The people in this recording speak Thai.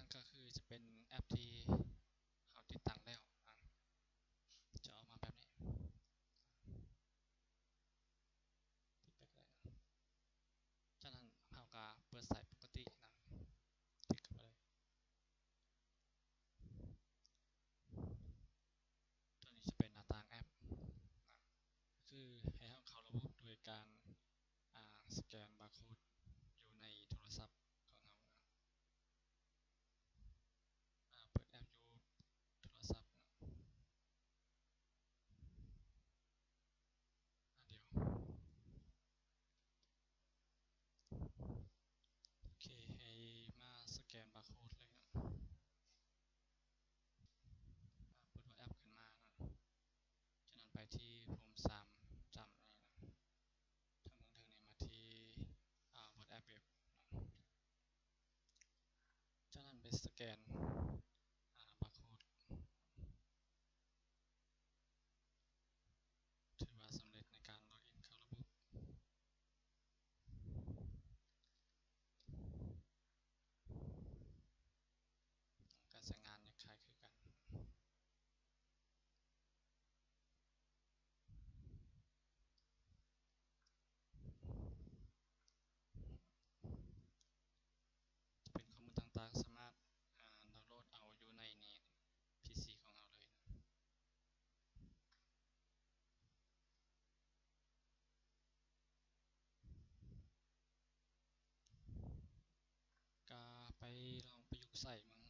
นั้นก็คือจะเป็นแอปที่เขาติดตั้งแล้วจะออกมาแบบนี้ติดไปเลยจากนั้นเราก็เปิดใส่ปกตินะติดเข้าไปเลยตัวนี้จะเป็นหน้าต่างแอปนะคือให้เขาระบบโดยการสแกนบาร์โค้ดอยู่ในโทรศัพท์ของเราเปิดแอปอยู่โทรศัพท์เดียวโอเคให้มาสแกนบาร์โค้ดเลยนะเปิดว่าแอปขึ้นมานะจากนั้นไปที่ปุ่ม3จำนี่นะทางเทิงนี้มาที่บนแอปเว็บจากนั้นไปสแกนบาร์โค้ดถือว่าสำเร็จในการล็อกอินเข้าระบบการใช้งานคล้ายคือกันจะเป็นข้อมูลต่างๆสามารถดาวน์โหลดเอาอยู่ในนี้ PC ของเราเลยนะก็ไปลองประยุกต์ใส่มั้ง